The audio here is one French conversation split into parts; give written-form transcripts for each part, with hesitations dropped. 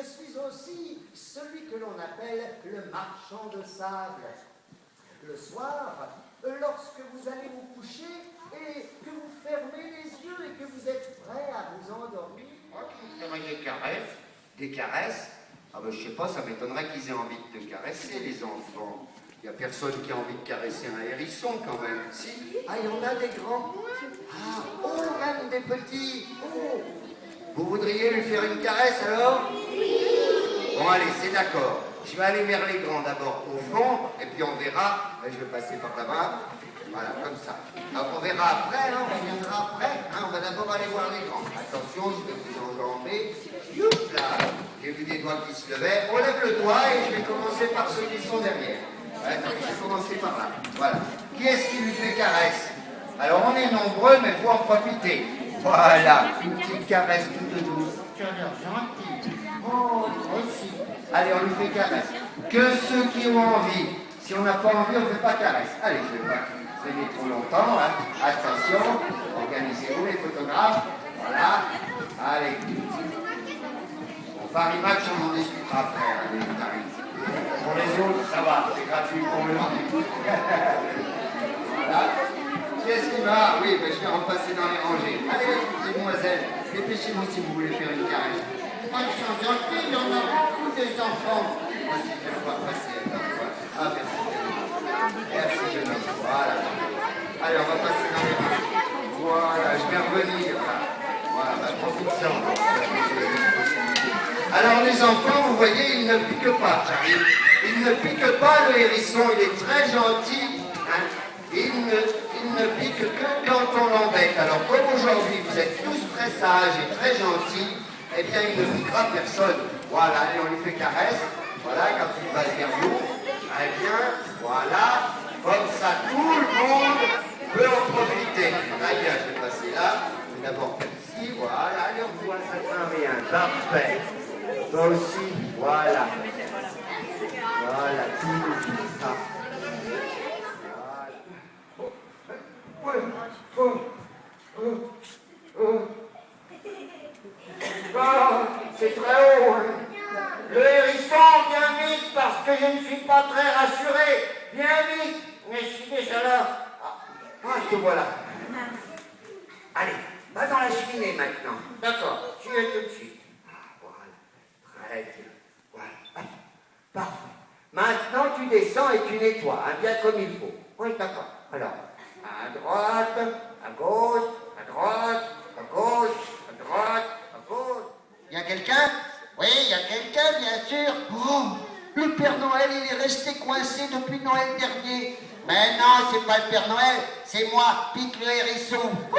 je suis aussi celui que l'on appelle le marchand de sable. Le soir, lorsque vous allez vous coucher et que vous fermez les yeux et que vous êtes prêt à vous endormir. Vous ferez des caresses. Des caresses? Ah ben je sais pas, ça m'étonnerait qu'ils aient envie de te caresser, les enfants. Il n'y a personne qui a envie de caresser un hérisson quand même. Si? Ah, il y en a des grands. Ah, oh, même des petits. Oh. Vous voudriez lui faire une caresse alors? Oui. Bon allez, c'est d'accord. Je vais aller vers les grands d'abord au fond, et puis on verra. Je vais passer par là-bas. Voilà, comme ça. Alors on verra après, hein, on reviendra après. Hein, on va d'abord aller voir les grands. Attention, je vais vous enjamber. Youp là. J'ai vu des doigts qui se levaient. On lève le doigt et je vais commencer par ceux qui sont derrière. Ouais, je vais commencer par là. Voilà. Qui est-ce qui lui fait caresse? Alors on est nombreux, mais il faut en profiter. Voilà, une petite caresse toute douce. Tu as l'air gentil. Oh, toi aussi. Allez, on lui fait caresse. Que ceux qui ont envie. Si on n'a pas envie, on ne fait pas caresse. Allez, je ne vais pas traîner trop longtemps. Hein. Attention, organisez-vous les photographes. Voilà. Allez. Bon, Paris Match, on en discutera après. Allez, Paris. Pour les autres, ça va, c'est gratuit pour eux. Voilà. Qu'est-ce qui va? Oui, ben, je vais repasser dans les rangées. Allez, mesdemoiselles, dépêchez-vous si vous voulez faire une caresse. Moi, je suis gentil, il y en a beaucoup des enfants. Moi, si je ne vais pas passer. Ah, merci. Merci, jeune homme. Voilà. Allez, on va passer dans les rangées. Voilà, je vais revenir. Voilà, ben, profite-en. Alors les enfants, vous voyez, il ne pique pas, Charlie. Il ne pique pas, le hérisson, il est très gentil. Hein. Il ne pique que quand on l'embête. Alors comme aujourd'hui, vous êtes tous très sages et très gentils, eh bien il ne piquera personne. Voilà, allez, on lui fait caresse. Voilà, quand il passe vers vous. Eh bien, voilà, comme ça, tout le monde peut en profiter. Très bien, je vais passer là. Je vais d'abord faire ici, voilà, allez, on voit ça sert à rien. Parfait. Toi aussi, voilà. Voilà, tout ça. Voilà. C'est très haut. Hein. Le hérisson, viens vite, parce que je ne suis pas très rassuré. Viens vite. Mais je suis déjà là. Ah, te voilà. Allez, va dans la cheminée maintenant. D'accord, tu es tout de suite. Très bien. Voilà. Parfait. Maintenant, tu descends et tu nettoies, hein, bien comme il faut. Oui, d'accord. Alors, à droite, à gauche, à droite, à gauche, à droite, à gauche. Il y a quelqu'un? Oui, il y a quelqu'un, bien sûr. Oh, le Père Noël, il est resté coincé depuis Noël dernier. Mais non, c'est pas le Père Noël, c'est moi, Pique le hérisson. Oh,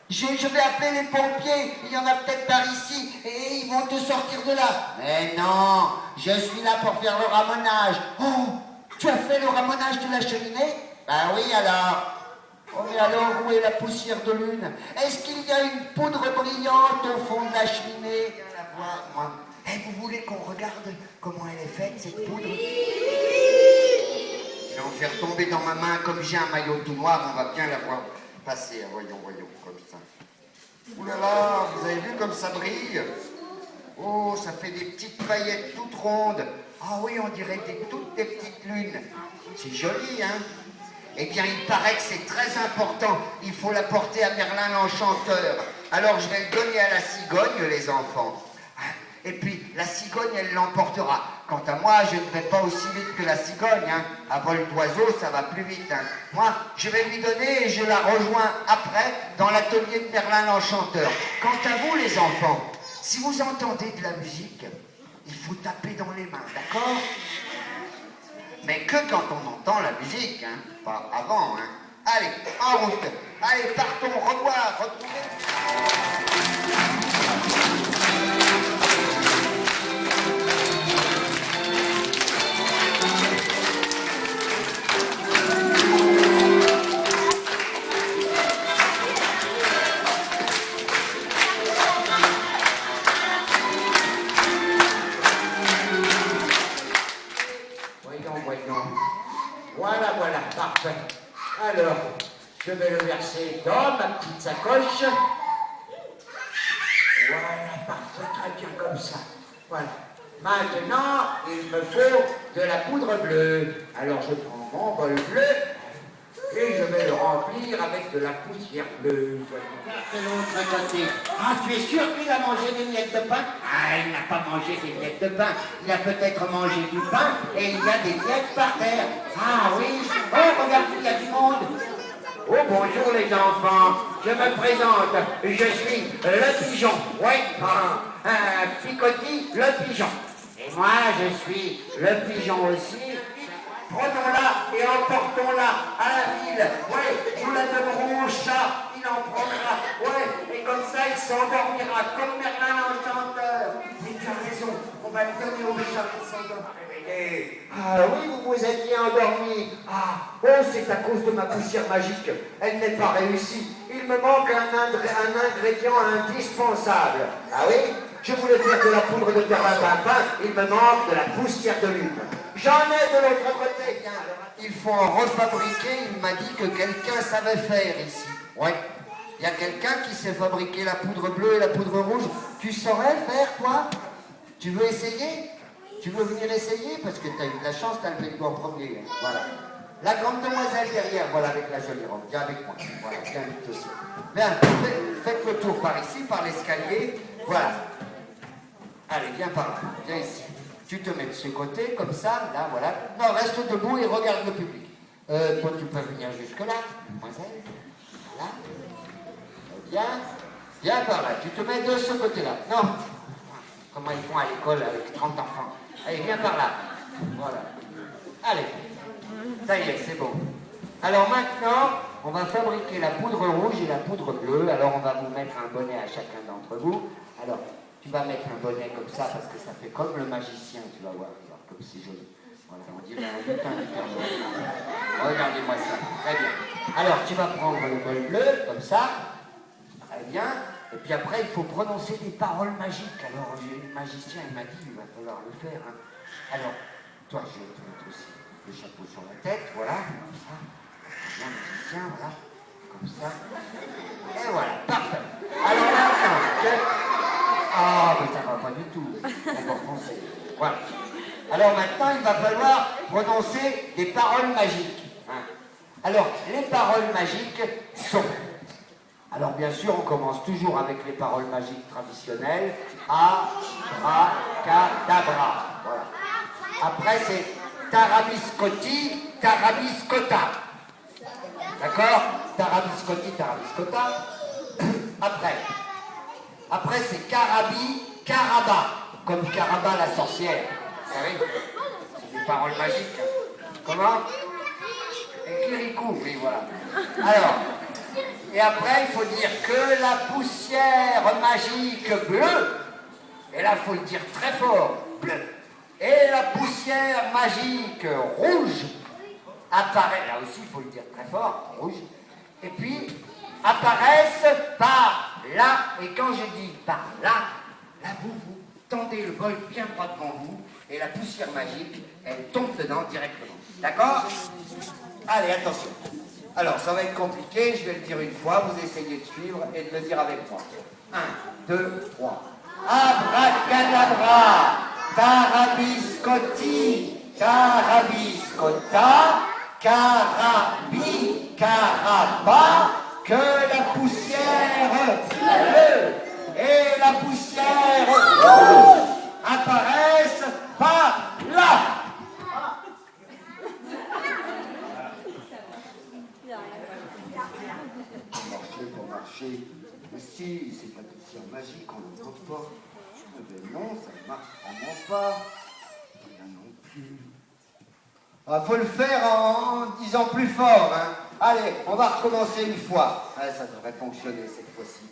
je vais appeler les pompiers, il y en a peut-être par ici, et ils vont te sortir de là. Mais non, je suis là pour faire le ramonage. Oh, tu as fait le ramonage de la cheminée? Ben oui, alors. Oh, mais alors, où est la poussière de lune? Est-ce qu'il y a une poudre brillante au fond de la cheminée? Viens la voir, moi. Et vous voulez qu'on regarde comment elle est faite, cette poudre? Je vais en faire tomber dans ma main, comme j'ai un maillot tout noir, on va bien la voir passer. Voyons, comme ça. Ouh là là, vous avez vu comme ça brille? Oh, ça fait des petites paillettes toutes rondes. Ah oui, on dirait toutes des petites lunes. C'est joli, hein? Eh bien, il paraît que c'est très important. Il faut la porter à Merlin l'Enchanteur. Alors, je vais le donner à la cigogne, les enfants. Et puis, la cigogne, elle l'emportera. Quant à moi, je ne vais pas aussi vite que la cigogne. Hein. À vol d'oiseau, ça va plus vite. Hein. Moi, je vais lui donner et je la rejoins après dans l'atelier de Merlin l'Enchanteur. Quant à vous, les enfants, si vous entendez de la musique, il faut taper dans les mains, d'accord? Mais que quand on entend la musique, hein, pas avant. Hein. Allez, en route. Allez, partons, revoir, retrouvez. Voilà, parfait. Alors, je vais le verser dans ma petite sacoche. Voilà, parfait, très bien comme ça. Voilà. Maintenant, il me faut de la poudre bleue. Alors je prends mon bol bleu et je vais le remplir avec de la poussière bleue. De l'autre côté. Ah, tu es sûr qu'il a mangé des miettes de pain? Ah, il n'a pas mangé des miettes de pain. Il a peut-être mangé du pain et il y a des miettes par terre. Ah oui. Oh, regarde, il y a du monde. Oh, bonjour les enfants, je me présente, je suis le pigeon, oui, Picotti le pigeon. Et moi, je suis le pigeon aussi. Prenons-la et emportons-la à la ville, oui, nous la donnerons au chat, il en prendra, oui, et comme ça il s'endormira comme Merlin l'Enchanteur. Mais tu as raison, on va le donner au chat pour s'endormir. Ah oui, vous vous étiez endormi. Ah, oh, c'est à cause de ma poussière magique. Elle n'est pas réussie. Il me manque un ingrédient indispensable. Ah oui, je voulais faire de la poudre de perlimpinpin. Il me manque de la poussière de lune. J'en ai de l'autre côté. Bien, Il faut en refabriquer, il m'a dit que quelqu'un savait faire ici. Ouais. Il y a quelqu'un qui sait fabriquer la poudre bleue et la poudre rouge. Tu saurais faire, toi? Tu veux essayer? Tu veux venir essayer? Parce que tu as eu de la chance, tu as levé le doigt en premier. Voilà. La grande demoiselle derrière, voilà, avec la jolie robe. Viens avec moi. Voilà, viens vite aussi. Viens, faites le tour par ici, par l'escalier. Voilà. Allez, viens par là. Viens ici. Tu te mets de ce côté, comme ça, là, voilà. Non, reste debout et regarde le public. Toi, tu peux venir jusque-là, mademoiselle. Là. Viens. Viens par là. Tu te mets de ce côté-là. Non. Comment ils font à l'école avec 30 enfants. Allez, viens par là. Voilà. Allez. Ça y est, c'est bon. Alors maintenant, on va fabriquer la poudre rouge et la poudre bleue. Alors on va vous mettre un bonnet à chacun d'entre vous. Alors, tu vas mettre un bonnet comme ça parce que ça fait comme le magicien, tu vas voir. Alors, comme c'est joli. Voilà, on dirait un lutin du Père Noël. Regardez-moi ça. Très bien. Alors, tu vas prendre le bol bleu, comme ça. Très bien. Et puis après, il faut prononcer des paroles magiques. Alors, le magicien, il m'a dit, il va falloir le faire. Hein. Alors, toi, je vais te mettre aussi le chapeau sur la tête, voilà, comme ça. Bien, magicien, voilà, comme ça. Et voilà, parfait. Alors maintenant, ah, mais ça va pas du tout. On va prononcer. Voilà. Alors maintenant, il va falloir prononcer des paroles magiques. Hein. Alors, les paroles magiques sont... Alors bien sûr, on commence toujours avec les paroles magiques traditionnelles. Abracadabra. Voilà. Après, c'est tarabiscotti, tarabiscotta. D'accord? Tarabiscotti, tarabiscotta. Après c'est carabi, caraba. Comme Caraba la sorcière. Vous savez? C'est des paroles magiques. Comment? Et Kirikou, oui, voilà. Alors... Et après, il faut dire que la poussière magique bleue, et là, il faut le dire très fort, bleu, et la poussière magique rouge apparaît, là aussi, il faut le dire très fort, rouge, et puis apparaissent par là, et quand je dis par là, là, vous tendez le bol bien droit devant vous, et la poussière magique, elle tombe dedans directement. D'accord? Allez, attention. Alors, ça va être compliqué, je vais le dire une fois, vous essayez de suivre et de le dire avec moi. 1, 2, 3. Abracadabra, tarabiscotti, tarabiscotta, carabi, caraba, que la poussière bleue et la poussière rouge apparaissent par là. Pour marcher. Mais si, c'est pas poussière magique, on ne voit pas. Mais non, ça ne marche vraiment pas. Rien non plus. Ah, faut le faire en disant plus fort, hein. Allez, on va recommencer une fois. Ah, ça devrait fonctionner cette fois-ci.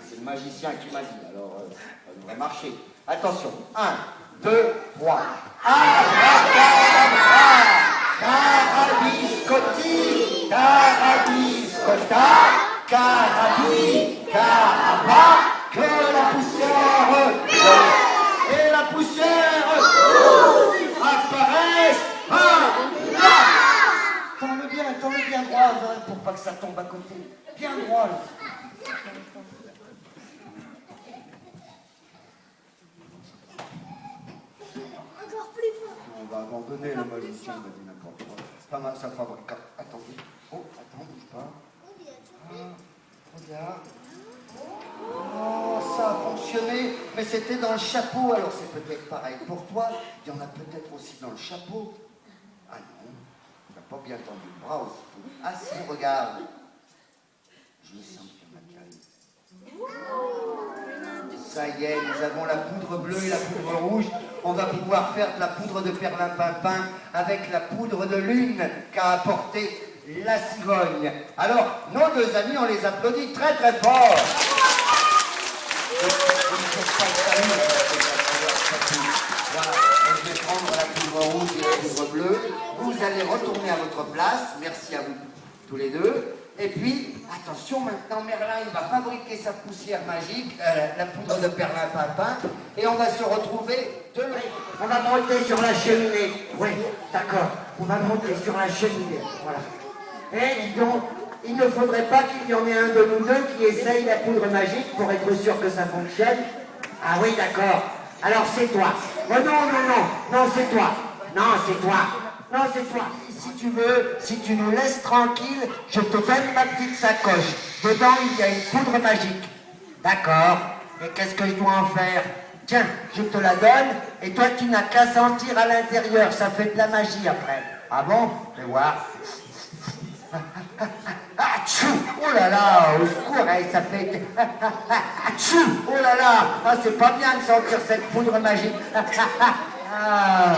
C'est le magicien qui m'a dit, alors ça devrait marcher. Attention, 1, 2, 3. Abracadabra, tarabiscotti, tarabiscotta, carabi, caraba, que la poussière bleue et la poussière rouge apparaissent par là. Tends-le bien droit, pour pas que ça tombe à côté. Bien droit, là. va abandonner, le magicien m'a dit n'importe quoi. Pas mal, ça fabrique. Attendez. Oh, attends, bouge pas. Ah, regarde. Oh, ça a fonctionné, mais c'était dans le chapeau, alors c'est peut-être pareil pour toi. Il y en a peut-être aussi dans le chapeau. Ah non, tu n'as pas bien tendu le bras aussi. Ah si, regarde. Je sens qu'il y en a qui arrivent. Ça y est, nous avons la poudre bleue et la poudre rouge. On va pouvoir faire de la poudre de perlimpinpin avec la poudre de lune qu'a apporté la cigogne. Alors, nos deux amis, on les applaudit très très fort. Voilà, je vais prendre la poudre rouge et la poudre bleue. Vous allez retourner à votre place. Merci à vous tous les deux. Et puis, attention, maintenant Merlin, il va fabriquer sa poussière magique, la poudre de perlimpinpin, et on va se retrouver demain. On va monter sur la cheminée. Oui, d'accord. On va monter sur la cheminée. Voilà. Eh, dis donc, il ne faudrait pas qu'il y en ait un de nous deux qui essaye la poudre magique pour être sûr que ça fonctionne. Ah oui, d'accord. Alors c'est toi. Oh non, non, non. Non, c'est toi. Non, c'est toi. Non, c'est toi. Si tu veux, si tu nous laisses tranquille, je te donne ma petite sacoche. Dedans, il y a une poudre magique. D'accord. Et qu'est-ce que je dois en faire? Tiens, je te la donne, et toi, tu n'as qu'à sentir à l'intérieur. Ça fait de la magie après. Ah bon? Fais voir. Atchou! Oh là là, au secours, hey, ça fait... Atchou! Oh là là, ah, c'est pas bien de sentir cette poudre magique. Ah.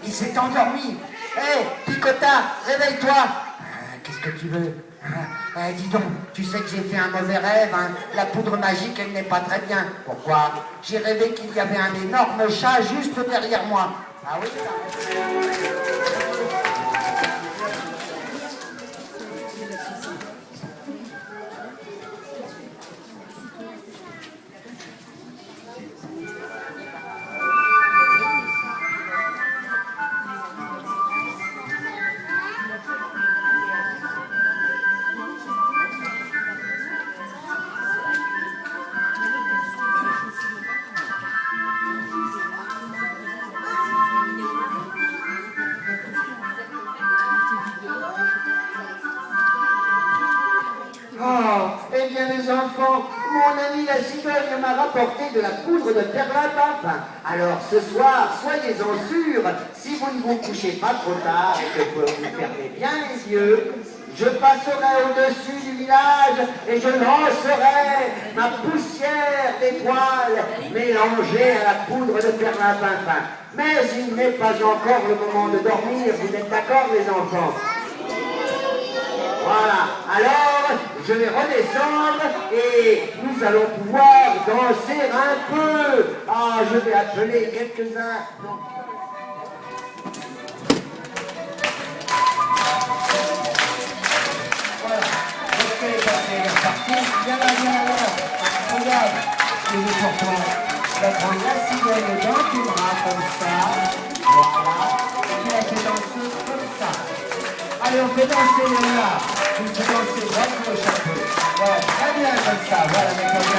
Il s'est endormi. Hé, hey, Picota, réveille-toi. Qu'est-ce que tu veux? Dis donc, tu sais que j'ai fait un mauvais rêve, hein. La poudre magique, elle n'est pas très bien. Pourquoi? J'ai rêvé qu'il y avait un énorme chat juste derrière moi. Ah oui, ça. Eh bien les enfants, mon ami la cigogne m'a rapporté de la poudre de perlimpinpin. Alors ce soir, soyez-en sûrs, si vous ne vous couchez pas trop tard et que vous fermez bien les yeux, je passerai au-dessus du village et je lancerai ma poussière d'étoiles mélangée à la poudre de perlimpinpin. Mais il n'est pas encore le moment de dormir, vous êtes d'accord les enfants? Voilà, alors je vais redescendre et nous allons pouvoir danser un peu. Ah, je vais appeler quelques-uns. Voilà, est-ce que les papiers sont repartis? Viens là, regarde, je vais pour toi. Tu vas prendre la cigogne dans tes bras comme ça. Voilà, et tu la fais danser comme ça. Allez, on fait danser là. On fait danser droite gauche un peu. Voilà, très bien comme ça. Voilà, maintenant.